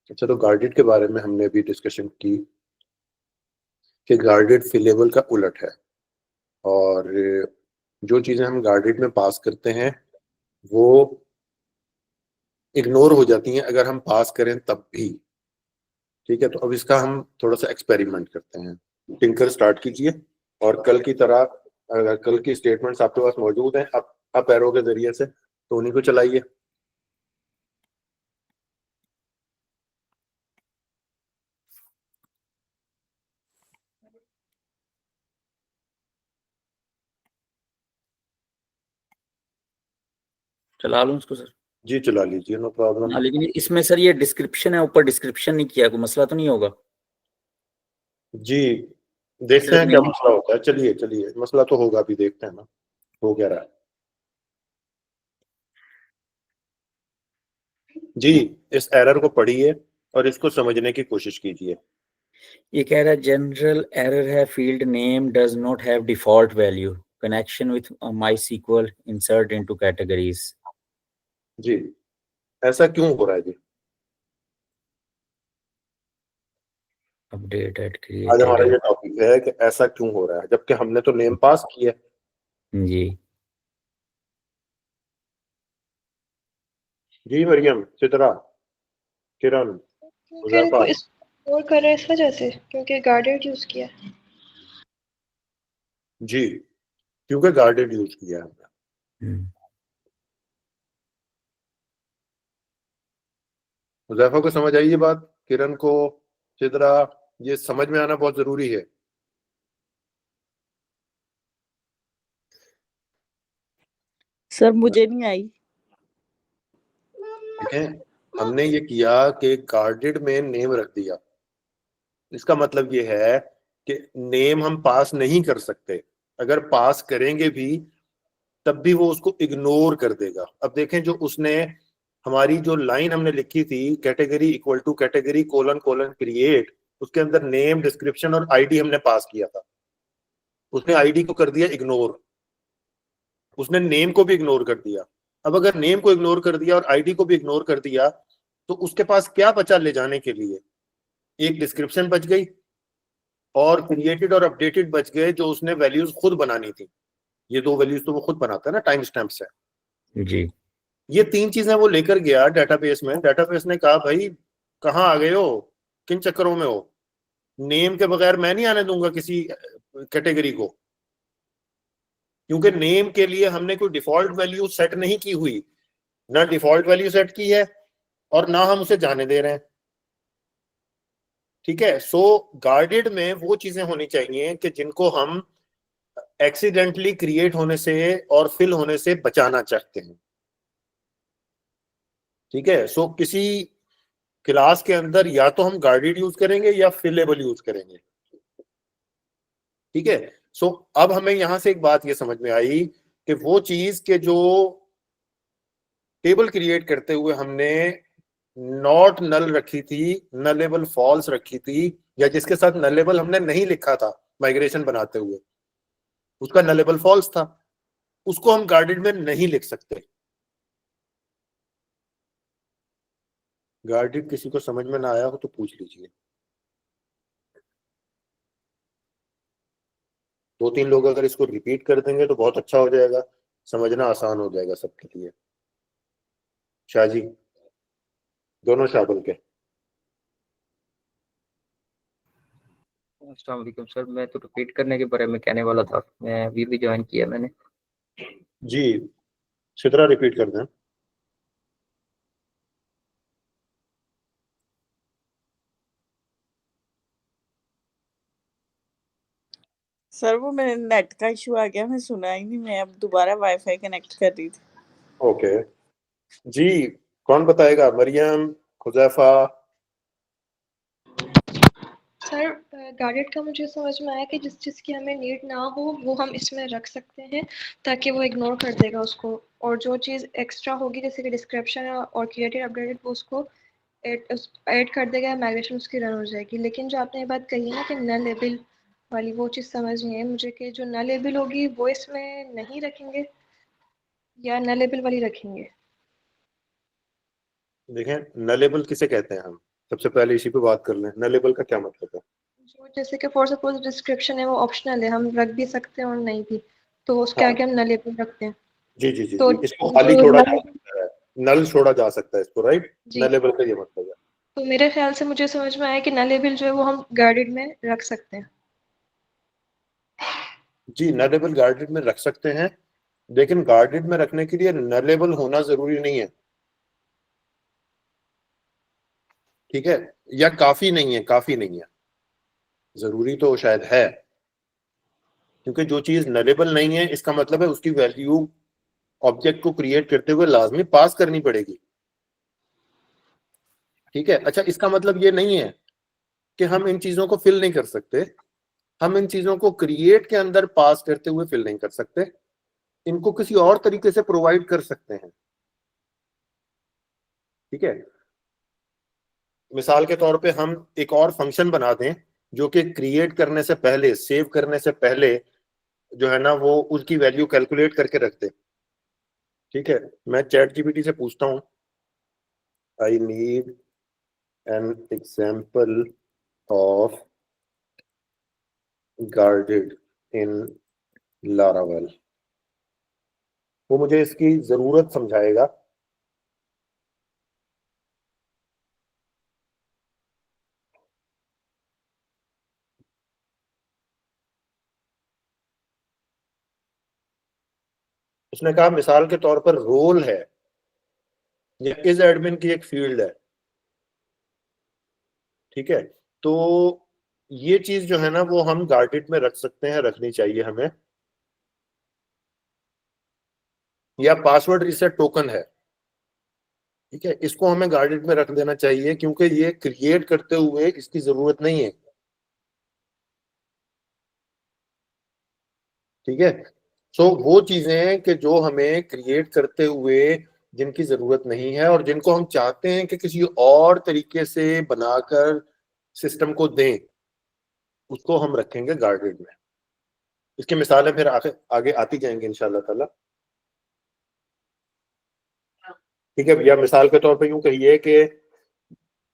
अच्छा, तो गार्डेड के बारे में हमने अभी डिस्कशन की कि गार्डेड फिलेबल का उलट है, और जो चीजें हम गार्डेड में पास करते हैं वो इग्नोर हो जाती हैं अगर हम पास करें तब भी। ठीक है, तो अब इसका हम थोड़ा सा एक्सपेरिमेंट करते हैं। टिंकर स्टार्ट कीजिए, और कल की तरह अगर कल की स्टेटमेंट्स आपके पास मौजूद हैं अप एरो के जरिए से, तो उन्हीं को चलाइए। चला लूं उसको सर? जी चला लीजिए, नो प्रॉब्लम। हाँ, लेकिन इसमें सर ये डिस्क्रिप्शन है, ऊपर डिस्क्रिप्शन नहीं किया, कोई मसला तो नहीं होगा? जी देखते सर हैं क्या मसला होता है। चलिए चलिए, मसला तो होगा, अभी देखते हैं ना हो क्या रहा है। जी, इस एरर को पढ़िए और इसको समझने की कोशिश कीजिए। ये कह रहा है जनरल एरर है, field name does not have default value, connection with MySQL insert into categories. जी, ऐसा क्यों हो रहा है जी? अपडेट एट आज हमारा क्रिएटेड। ये टॉपिक है कि ऐसा क्यों हो रहा है, जबकि हमने तो नेम पास किया। जी जी मरियम, चित्रा, किरण, क्योंकि हुजैफा। इनको इग्नोर कर रहे हैं इस वजह से, क्योंकि गार्डेड यूज किया। जी, क्योंकि गार्डेड यूज किया है हमने। हुजैफा को समझ आई ये बात, किरण को, चित्रा, ये समझ में आना बहुत जरूरी है। सर मुझे नहीं आई। देखें, हमने ये किया कि गार्डेड में नेम रख दिया। इसका मतलब ये है कि नेम हम पास नहीं कर सकते, अगर पास करेंगे भी तब भी वो उसको इग्नोर कर देगा। अब देखें, जो उसने हमारी जो लाइन हमने लिखी थी, category equal to category colon colon create, उसके अंदर नेम, डिस्क्रिप्शन और आईडी हमने पास किया था। उसने आईडी को कर दिया इग्नोर, उसने नेम को भी इग्नोर कर दिया। अब अगर नेम को इग्नोर कर दिया और आईडी को भी इग्नोर कर दिया, तो उसके पास क्या बचा ले जाने के लिए? एक डिस्क्रिप्शन बच गई और क्रिएटेड और अपडेटेड बच गए, जो उसने वैल्यूज खुद बनानी थी। ये दो वैल्यूज तो वो खुद बनाता है ना, टाइम स्टैम्प से। जी ये तीन चीजें वो लेकर गया डेटाबेस में। डेटाबेस ने कहा, भाई कहाँ आ गए हो, किन चक्करों में हो? नेम के बगैर मैं नहीं आने दूंगा किसी कैटेगरी को, क्योंकि नेम के लिए हमने कोई डिफॉल्ट वैल्यू सेट नहीं की हुई, ना डिफॉल्ट वैल्यू सेट की है और ना हम उसे जाने दे रहे हैं। ठीक है, सो गार्डेड में वो चीजें होनी चाहिए कि जिनको हम एक्सीडेंटली क्रिएट होने से और फिल होने से बचाना चाहते हैं। ठीक है, सो किसी क्लास के अंदर या तो हम गार्डेड यूज करेंगे या फिलेबल यूज करेंगे। ठीक है, सो अब हमें यहां से एक बात ये समझ में आई कि वो चीज के जो टेबल क्रिएट करते हुए हमने नॉट नल रखी थी, नलेबल फॉल्स रखी थी, या जिसके साथ नलेबल हमने नहीं लिखा था माइग्रेशन बनाते हुए, उसका नलेबल फॉल्स था, उसको हम गार्डेड में नहीं लिख सकते। गार्डेड किसी को समझ में ना आया हो तो पूछ लीजिए। दो तीन लोग अगर इसको रिपीट कर देंगे तो बहुत अच्छा हो जाएगा, समझना आसान हो जाएगा सबके लिए। शाहजी, दोनों शाबल के। अस्सलाम वालेकुम सर, मैं तो रिपीट करने के बारे में कहने वाला था, मैं अभी भी ज्वाइन किया मैंने। जी, सिद्रा रिपीट कर दें। सर वो मेरे नेट का इशू आ गया, मैं सुना ही नहीं, मैं अब दोबारा वाईफाई कनेक्ट कर रही थी। ओके जी, कौन बताएगा? मरियम, खुजैफा। सर गार्डेड का मुझे समझ में आया कि जिस चीज़ की हमें नीड ना हो वो हम इसमें रख सकते हैं ताकि वो इग्नोर कर देगा उसको, और जो चीज़ एक्स्ट्रा होगी जैसे कि डिस्क्रिप्शन और क्रिएटेड अपडेटेड वो उसको ऐड कर देगा, माइग्रेशन उसकी रन हो जाएगी। लेकिन जो आपने ये बात कही है ना कि नल लेबल वाली, वो चीज़ समझ नहीं है मुझे कि जो नल लेबल होगी वो इसमें नहीं रखेंगे या नल लेबल वाली रखेंगे। देखें, नलेबल किसे कहते हैं हम? सबसे पहले इसी पे बात कर लें, नलेबल का क्या मतलब है? जो जैसे कि फॉर सपोज डिस्क्रिप्शन है वो ऑप्शनल है, हम रख भी सकते हैं और नहीं भी, तो उसके हाँ आगे हम नलेबल रखते हैं। जी जी जी तो जी, इसको खाली जो छोड़ा जा null- सकता है, नल छोड़ा जा सकता है इसको, राइट? जी, नलेबल का ये मतलब है। तो मेरे ख्याल से मुझे समझ में आया कि नलेबल जो है वो हम गार्डेड में रख सकते हैं। जी, नलेबल गार्डेड में रख सकते हैं, लेकिन गार्डेड में रखने के लिए नलेबल होना जरूरी नहीं है, ठीक है? या काफी नहीं है, काफी नहीं है, जरूरी तो शायद है, क्योंकि जो चीज नलेबल नहीं है इसका मतलब है उसकी वैल्यू ऑब्जेक्ट को क्रिएट करते हुए लाजमी पास करनी पड़ेगी, ठीक है? अच्छा, इसका मतलब ये नहीं है कि हम इन चीजों को फिल नहीं कर सकते, हम इन चीजों को क्रिएट के अंदर पास करते हुए फिल नहीं कर सकते, इनको किसी और तरीके से प्रोवाइड कर सकते हैं, ठीक है? मिसाल के तौर पे हम एक और फंक्शन बना दें जो कि क्रिएट करने से पहले, सेव करने से पहले जो है ना वो उसकी वैल्यू कैलकुलेट करके रख दे, ठीक है? मैं चैट जीपीटी से पूछता हूँ, I need an example of guarded in Laravel, वो मुझे इसकी जरूरत समझाएगा। उसने कहा मिसाल के तौर पर रोल है या इज एडमिन की एक फील्ड है, ठीक है? तो ये चीज जो है ना वो हम गार्डेड में रख सकते हैं, रखनी चाहिए हमें। या पासवर्ड रीसेट टोकन है, ठीक है, इसको हमें गार्डेड में रख देना चाहिए क्योंकि ये क्रिएट करते हुए इसकी जरूरत नहीं है, ठीक है? सो वो चीजें कि जो हमें क्रिएट करते हुए जिनकी जरूरत नहीं है और जिनको हम चाहते हैं कि किसी और तरीके से बनाकर सिस्टम को दें, उसको हम रखेंगे गार्डेड में। इसकी मिसालें फिर आगे आगे आती जाएंगी इंशाल्लाह ताला, ठीक है? या मिसाल के तौर पे यूं कहिए कि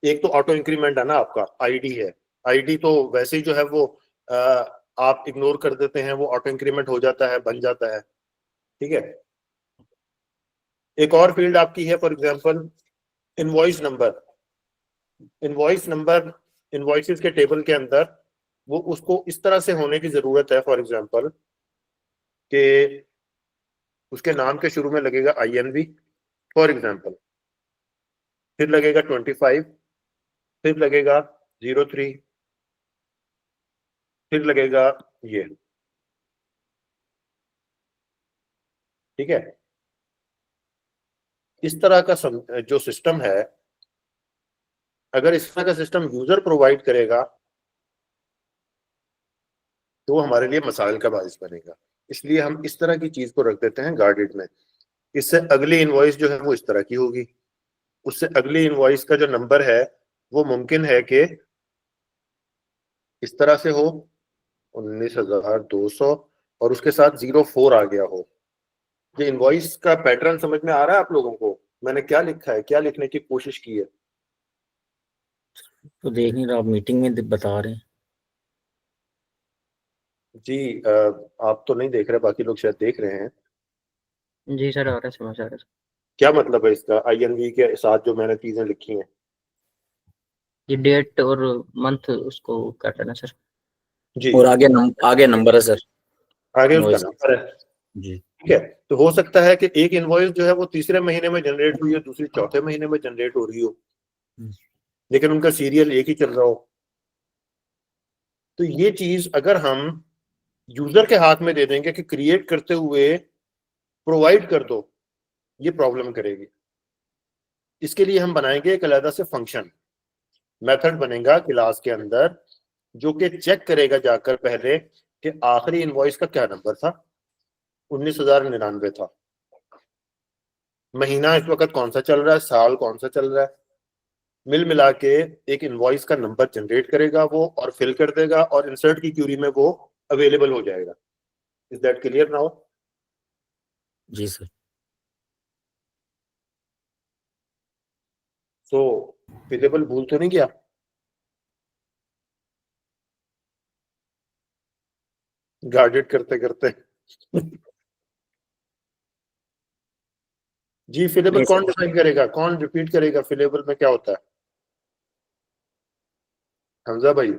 एक तो ऑटो इंक्रीमेंट है ना, आपका आईडी है, आईडी तो वैसे ही जो है वो आ, आप इग्नोर कर देते हैं, वो ऑटो इंक्रीमेंट हो जाता है, बन जाता है, ठीक है? एक और फील्ड आपकी है for example invoice number, invoice number invoices के टेबल के अंदर वो उसको इस तरह से होने की जरूरत है फॉर एग्जांपल कि उसके नाम के शुरू में लगेगा INV फॉर एग्जांपल, फिर लगेगा 25, फिर लगेगा 03, फिर लगेगा ये, ठीक है? इस तरह का जो सिस्टम है, अगर इस तरह का सिस्टम यूजर प्रोवाइड करेगा तो वो हमारे लिए मसाइल का बाइस बनेगा, इसलिए हम इस तरह की चीज को रख देते हैं गार्डेड में। इससे अगली इनवॉइस जो है वो इस तरह की होगी, उससे अगली इनवॉइस का जो नंबर है वो मुमकिन है कि इस तरह से हो 19,200 और उसके साथ 04 आ गया हो। ये इनवॉइस का पैटर्न समझ में आ रहा है आप लोगों को? मैंने क्या लिखा है, क्या लिखने की कोशिश की है? तो देख नहीं रहा, आप मीटिंग में बता रहे हैं। जी आप तो नहीं देख रहे, बाकी लोग शायद देख रहे हैं। जी सर, आ रहा है, समझ आ रहा है सर। क्या मतलब है इसका INV के साथ जो मैंने चीजें लिखी हैं? ये डेट और मंथ उसको कर लेना सर। जी, और आगे नंबर है सर, आगे उसका इनवॉइस नंबर है, जी। ठीक है? तो हो सकता है कि एक इनवॉइस जो है वो तीसरे महीने में जनरेट हुई है, दूसरी चौथे महीने में जनरेट हो रही हो, लेकिन उनका सीरियल एक ही चल रहा हो। तो ये चीज अगर हम यूजर के हाथ में दे देंगे कि क्रिएट करते हुए प्रोवाइड कर दो, ये प्रॉब्लम करेगी। इसके लिए हम बनाएंगे एक अलग से फंक्शन, मेथड बनेगा क्लास के अंदर जो कि चेक करेगा जाकर पहले कि आखिरी इनवॉइस का क्या नंबर था, 19,099 था, महीना इस वक्त कौन सा चल रहा है, साल कौन सा चल रहा है, मिल मिला के एक इनवॉइस का नंबर जनरेट करेगा वो और फिल कर देगा और इंसर्ट की क्यूरी में वो अवेलेबल हो जाएगा। Is that clear now? जी सर। सो फिलेबल भूल तो नहीं गया? गार्डेड करते करते जी फिलेबल Yes, कौन sir. डिफाइन करेगा, कौन रिपीट करेगा फिलेबल में क्या होता है? हमजा भाई।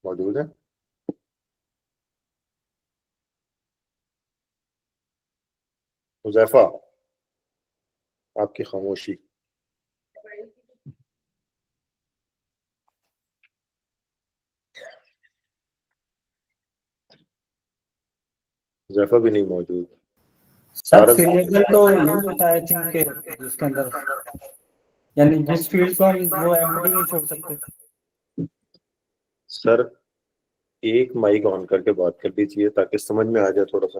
मौजूद है? हुजैफा, आपकी खामोशी। हुजैफा भी नहीं मौजूद। सर तारक, फिलेबल तो नहीं होता है थिंक जिसके अंदर, यानी जिस फील्ड को हम वो एमडी नहीं छोड़ सकते। सर एक माइक ऑन करके बात कर लीजिए ताकि समझ में आ जाए थोड़ा सा।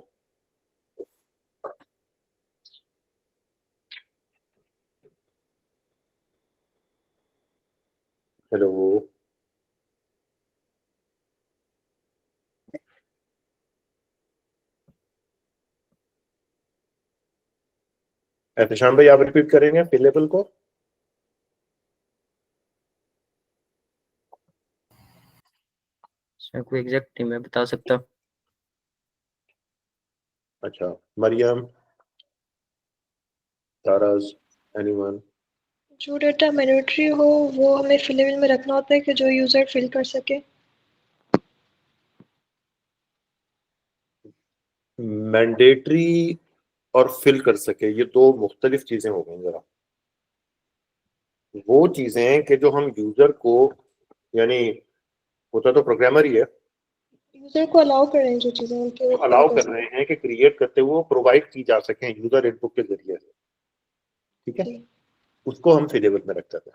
हेलो, एहतशाम भाई आप रिपीट करेंगे फिलेबल को? सर कोई एग्जैक्ट नहीं मैं बता सकता। अच्छा, मरियम, ताराज, एनीवन? जो डेटा मैंडेटरी हो वो हमें फिलेबल में रखना होता है कि जो यूज़र फिल कर सके। मैंडेटरी और फिल कर सके ये दो मुख्तलिफ चीजें हो गई। जरा वो चीजें कि जो हम यूजर को, यानी होता तो प्रोग्रामर ही है, यूज़र को अलाउ करें जो चीज़ें उनके वो फिल अलाउ कर कर रहे हैं कि क्रिएट करते हुए प्रोवाइड की जा सके यूजर इनपुट के जरिए से, ठीक है, सकें। उसको हम फिलेबल में रखते थे।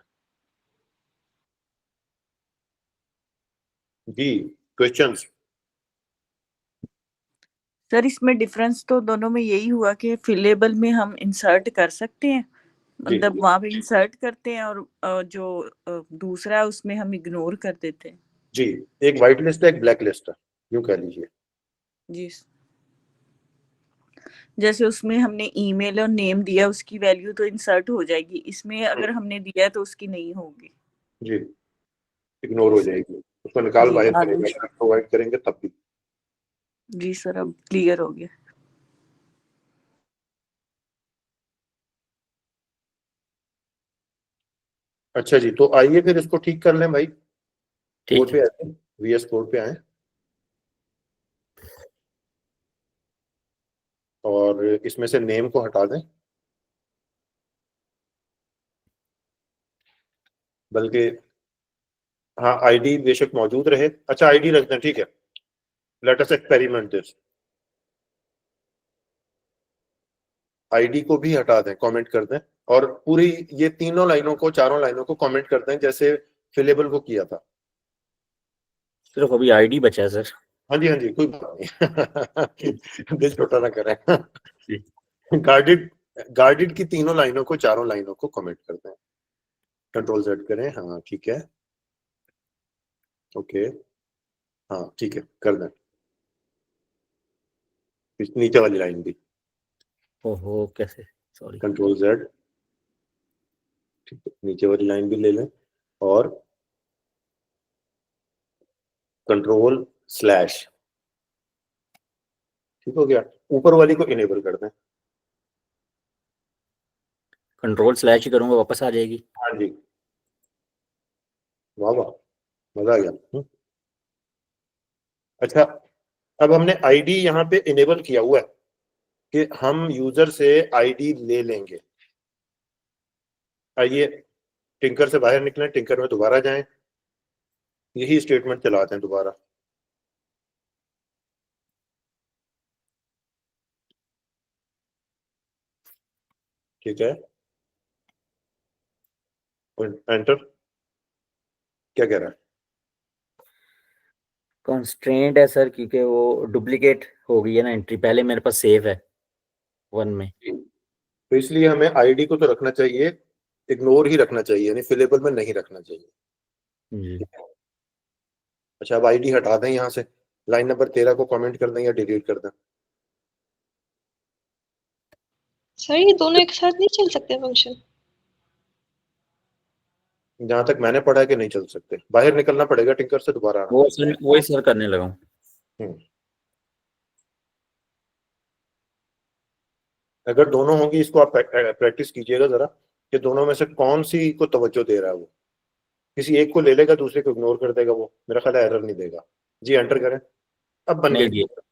जी, क्वेश्चंस? सर इसमें डिफरेंस तो दोनों में यही हुआ कि फिलेबल में हम इंसर्ट कर सकते हैं, जी मतलब वहां पे इंसर्ट करते हैं, और जो दूसरा है उसमें हम इग्नोर कर देते हैं। जी, एक वाइट लिस्ट है एक ब्लैक लिस्ट है, यूं कह लीजिए। जी, जैसे उसमें हमने ईमेल और नेम दिया, उसकी वैल्यू तो इंसर्ट हो जाएगी, इसमें अगर हमने दिया है तो उसकी नहीं होगी। जी, इग्नोर हो जाएगी, उसको निकाल जी बाहर हाँ करेंगे जी। अगर प्रोवाइड करेंगे तब भी। जी सर अब क्लियर हो गया। अच्छा जी, तो आइए फिर इसको ठीक कर लें भाई। कोड ठीक पे है। आए, वीएस कोड पे आए और इसमें से नेम को हटा दें, बल्कि हाँ आईडी बेशक मौजूद रहे। अच्छा आईडी रख दें, ठीक है। Let us experiment this. ID को भी हटा दें, कमेंट कर दें, और पूरी ये तीनों लाइनों को, चारों लाइनों को कमेंट कर दें जैसे फिलेबल को किया था। सिर्फ अभी आईडी बचा है सर। हाँ जी, हाँ जी, कोई बात नहीं दिल छोटा ना करें गार्डेड, गार्डेड की तीनों लाइनों को, चारों लाइनों को कमेंट कर दें। कंट्रोल जेड करें, हाँ ठीक है, ओके, हाँ ठीक है, कर दें। इस नीचे वाली लाइन भी ओहो कैसे, सॉरी। कंट्रोल जेड, ठीक है, नीचे वाली लाइन भी ले लें और कंट्रोल स्लैश, ठीक हो गया। ऊपर वाली को इनेबल कर दें। कंट्रोल स्लैश ही करूंगा वापस आ जाएगी। हाँ जी, वाह वाह, मजा आ गया। अच्छा, अब हमने आईडी यहाँ पे इनेबल किया हुआ है कि हम यूजर से आईडी ले लेंगे। आइए टिंकर से बाहर निकलें, टिंकर में दोबारा जाएं, यही स्टेटमेंट चलाते हैं दोबारा। ठीक है, एंटर। क्या कह रहा है? कंस्ट्रेंट है सर, क्योंकि वो डुप्लीकेट हो गई है ना एंट्री, पहले मेरे पास सेव है 1 में। तो इसलिए हमें आईडी को तो रखना चाहिए, इग्नोर ही रखना चाहिए, यानी फिलेबल में नहीं रखना चाहिए। जी। अच्छा, अब आईडी हटा दें यहाँ से, लाइन नंबर 13 को कमेंट कर दें या डिलीट कर दें? सर ये दोनों एक साथ नहीं चल सकते फंक्शन? जहां तक मैंने पढ़ा है कि नहीं चल सकते, बाहर निकलना पड़ेगा टिंकर से, दोबारा आना पड़ेगा। वही सर करने लगा हूँ। हम्म। अगर दोनों होंगी, इसको आप प्रैक्टिस कीजिएगा जरा कि दोनों में से कौन सी को तवज्जो दे रहा है वो। किसी एक को ले लेगा, दूसरे को इग्नोर कर देगा, वो मेरा ख्याल है एरर नहीं देगा। जी एंटर करें। अब बन नहीं गई। दिया।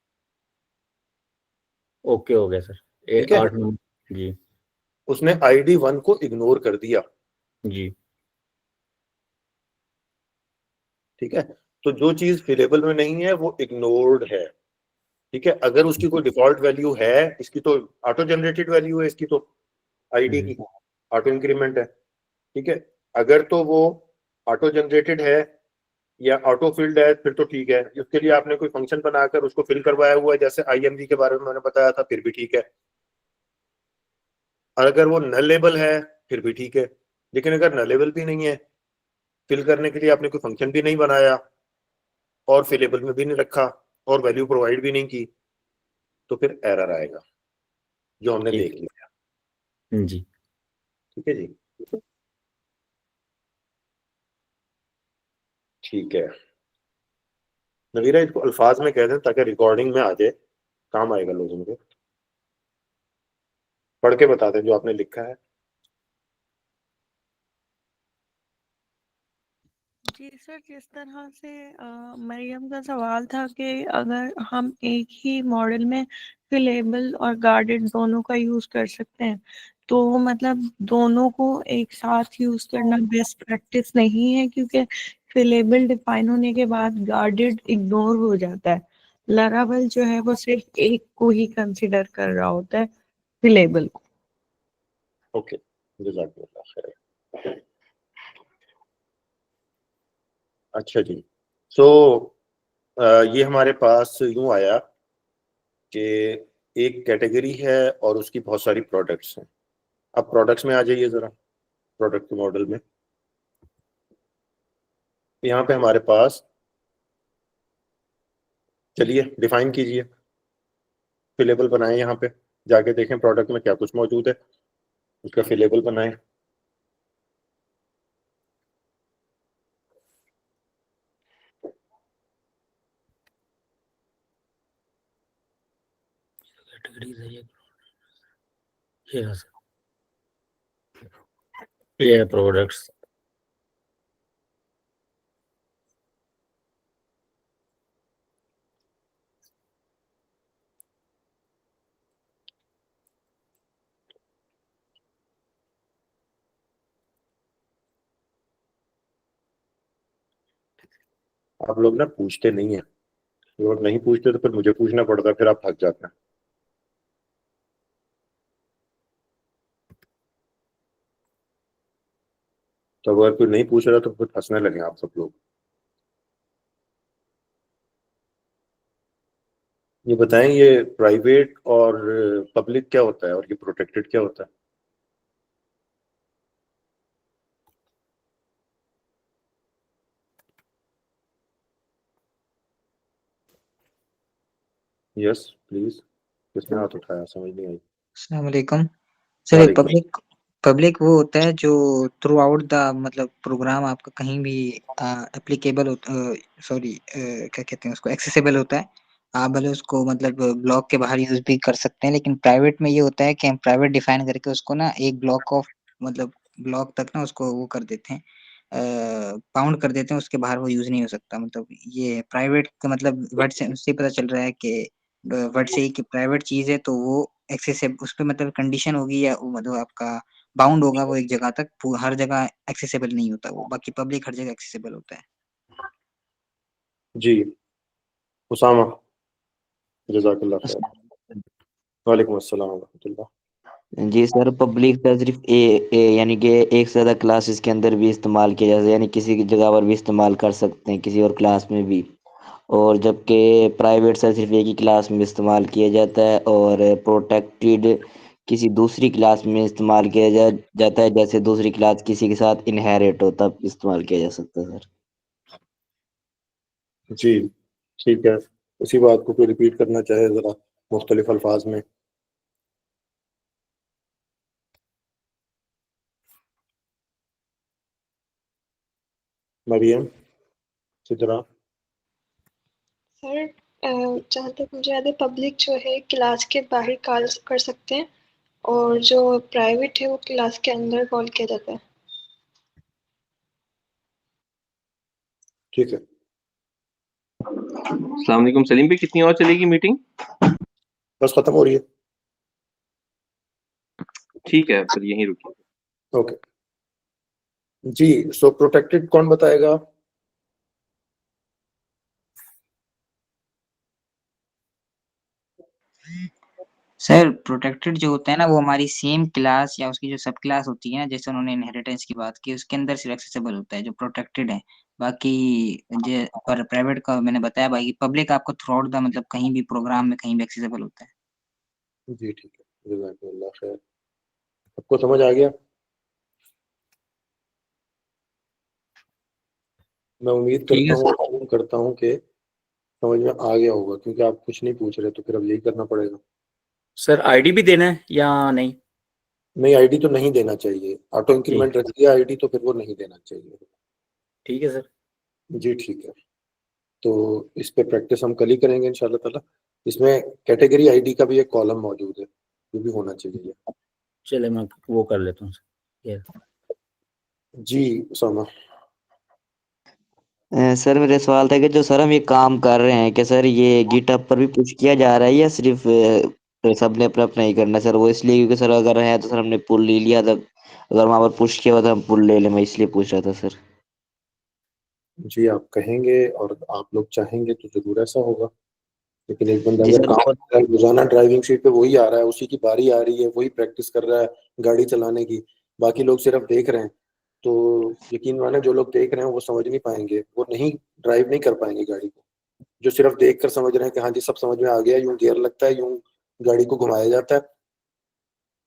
ओके हो गया सर। ठीक है, 8 नंबर। जी उसने ID1 को इग्नोर कर दिया। जी ठीक है, तो जो चीज फिलेबल में नहीं है वो इग्नोर्ड है। ठीक है, अगर उसकी कोई डिफॉल्ट वैल्यू है, इसकी तो ऑटो जनरेटेड वैल्यू है, इसकी तो ID की ऑटो इंक्रीमेंट है। ठीक है, अगर तो वो ऑटो जनरेटेड है या ऑटो फिल्ड है फिर तो ठीक है, उसके लिए आपने कोई फंक्शन बनाकर उसको फिल करवाया हुआ है, जैसे IMG के बारे में मैंने बताया था, फिर भी ठीक है। और अगर वो नलेबल है फिर भी ठीक है। लेकिन अगर नलेबल भी नहीं है, फिल करने के लिए आपने कोई फंक्शन भी नहीं बनाया और फिलेबल में भी नहीं रखा और वैल्यू प्रोवाइड भी नहीं की, तो फिर एरर आएगा, जो हमने ठीक देख लिया। जी। ठीक है जी, ठीक है। नवीरा इसको अल्फाज में कह दें ताकि रिकॉर्डिंग में आ जाए, काम आएगा लोगों को। पढ़ के बता दें जो आपने लिखा है। जी सर, जिस तरह से मरियम का सवाल था कि अगर हम एक ही मॉडल में फिलेबल और गार्डेड दोनों का यूज कर सकते हैं, तो मतलब दोनों को एक साथ यूज करना बेस्ट प्रैक्टिस नहीं है, क्योंकि फिलेबल डिफाइन होने के बाद गार्डेड इग्नोर हो जाता है। लराबल जो है वो सिर्फ एक को ही कंसिडर कर रहा होता है, फिलेबल को। ओके, जज़ाकल्लाह खैर। अच्छा जी, सो ये हमारे पास यूं आया कि एक कैटेगरी है और उसकी बहुत सारी प्रोडक्ट्स हैं। अब प्रोडक्ट्स में आ जाइए जरा, प्रोडक्ट के मॉडल में। यहाँ पे हमारे पास, चलिए डिफाइन कीजिए, फिलेबल बनाएं। यहाँ पे जाके देखें प्रोडक्ट में क्या कुछ मौजूद है, उसका फिलेबल बनाएं। कैटेगरीज है ये रहा सर, ये प्रोडक्ट्स। आप लोग ना पूछते नहीं है, लोग नहीं पूछते तो फिर मुझे पूछना पड़ता है, फिर आप थक जाते हैं। तो अगर कोई नहीं पूछ रहा तो फिर हंसने लगे आप सब लोग। ये बताएं, ये प्राइवेट और पब्लिक क्या होता है और ये प्रोटेक्टेड क्या होता है? यस प्लीज, किसने हाथ उठाया, समझ नहीं आई। अस्सलाम वालेकुम सर। वालेकुम। पब्लिक पब्लिक वो होता है जो थ्रू आउट द मतलब प्रोग्राम आपका कहीं भी एप्लीकेबल होता, सॉरी क्या कहते हैं उसको, एक्सेसिबल होता है। आप भले उसको मतलब ब्लॉक के बाहर यूज भी कर सकते हैं, लेकिन प्राइवेट में ये होता है कि हम प्राइवेट डिफाइन करके उसको ना एक ब्लॉक ऑफ मतलब ब्लॉक तक ना उसको वो कर देते हैं, बाउंड कर देते हैं, उसके बाहर वो यूज नहीं हो सकता। मतलब ये प्राइवेट का मतलब वर्ड से उससे पता चल रहा है कि वर्ड से ही कि प्राइवेट चीज है तो वो एक्सेसिबल, उस पे मतलब कंडीशन होगी या वो मतलब आपका बाउंड होगा वो एक जगह तक, हर जगह एक्सेसिबल नहीं होता वो। बाकी पब्लिक हर जगह एक्सेसिबल होता है। जी, उसामा, जज़ाकल्लाह खैर। वालेकुम अस्सलाम वरहमतुल्लाह। जी सर, पब्लिक का सिर्फ यानी कि एक से ज़्यादा क्लासेस के अंदर भी इस्तेमाल किया जा सकता है, यानी किसी की जगह पर भी इस्तेमाल कर सकते हैं, किसी और क्लास में भी। और जबकि प्राइवेट सर सिर्फ एक ही क्लास में इस्तेमाल किया जाता है, और प्रोटेक्टेड किसी दूसरी क्लास में इस्तेमाल किया जाता है, जैसे दूसरी क्लास किसी के साथ इनहेरिट हो तब इस्तेमाल किया जा सकता है सर। जी ठीक है, उसी बात को कोई रिपीट करना चाहे जरा मुख्तलिफ अल्फाज में। मरियम, चित्रा। सर जहाँ तक मुझे याद है पब्लिक जो है क्लास के बाहर कॉल कर सकते हैं और जो प्राइवेट है वो क्लास के अंदर कॉल किया जाता है। ठीक है। अस्सलाम वालेकुम सलीम भाई, कितनी और चलेगी मीटिंग? बस खत्म हो रही है। ठीक है, फिर यहीं रुकिए। ओके जी। सो प्रोटेक्टेड कौन बताएगा? सर प्रोटेक्टेड जो होता है ना वो हमारी सेम क्लास या उसकी जो सब क्लास होती है ना, जैसे उन्होंने इनहेरिटेंस की बात की, उसके अंदर सिर्फ एक्सेसिबल होता है जो प्रोटेक्टेड है। बाकी जो पर प्राइवेट का मैंने बताया, बाकी पब्लिक आपको थ्रू आउट द मतलब कहीं भी प्रोग्राम में कहीं भी एक्सेसिबल होता है। जी ठीक है, जज़ाकल्लाह खैर। आपको समझ आ गया? मैं उम्मीद ठीक करता हूँ कि समझ में आ गया होगा, क्योंकि आप कुछ नहीं पूछ रहे तो फिर अब यही करना पड़ेगा। सर आईडी भी देना है या नहीं? नहीं, आईडी तो नहीं देना चाहिए। ऑटो इंक्रीमेंट रख दिया आईडी तो फिर वो नहीं देना चाहिए। ठीक है सर। जी ठीक है। तो इस पे प्रैक्टिस हम कल ही करेंगे इंशाल्लाह ताला। इसमें कैटेगरी आईडी का भी एक कॉलम मौजूद है, ये भी होना चाहिए। चले मैं वो कर लेता हूँ सर। जी उसामा। सर मेरा सवाल था कि जो सर हम ये काम कर रहे हैं, क्या सर ये गिटहब पर भी पुश किया जा रहा है या सिर्फ सबने अपना अपना ही करना है सर? वो इसलिए क्योंकि सर अगर है तो सर हमने पुल ले लिया था, अगर वहाँ पर पुश किया हुआ तो हम पुल ले लें, मैं इसलिए पूछ रहा था सर। जी आप कहेंगे और आप लोग चाहेंगे तो जरूर ऐसा होगा, लेकिन एक बंदा जी अगर सर। काम कर रहा है, रोजाना ड्राइविंग सीट पे वही आ रहा है, उसी की बारी आ रही है, वही प्रैक्टिस कर रहा है गाड़ी चलाने की, बाकी लोग सिर्फ देख रहे हैं, तो यकीन माने जो लोग देख रहे हैं वो समझ नहीं पाएंगे, वो नहीं ड्राइव नहीं कर पाएंगे गाड़ी को। जो सिर्फ देख कर समझ रहे हैं कि हाँ जी सब समझ में आ गया, यूं गियर लगता है, यूं गाड़ी को घुमाया जाता है,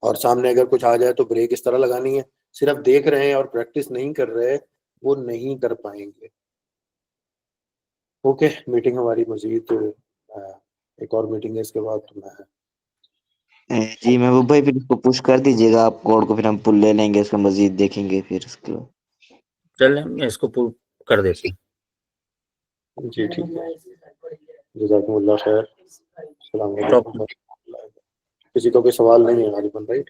और सामने अगर कुछ आ जाए तो ब्रेक इस तरह लगानी है, सिर्फ देख रहे हैं और प्रैक्टिस नहीं कर रहे, वो नहीं कर पाएंगे। ओके, मीटिंग हमारी मजीद एक और मीटिंग है इसके बाद, तो मैं जी महबूब भाई फिर इसको पुश कर दीजिएगा आप कोड को, फिर हम पुल ले लेंगे, इसका मजीद देखेंगे फिर उसके बाद। चलें इसको पुल कर देते हैं। जी ठीक है। जज़ाकुमुल्लाह खैर। अस्सलाम वालेकुम। किसी को कोई सवाल नहीं है गालिबन, राइट?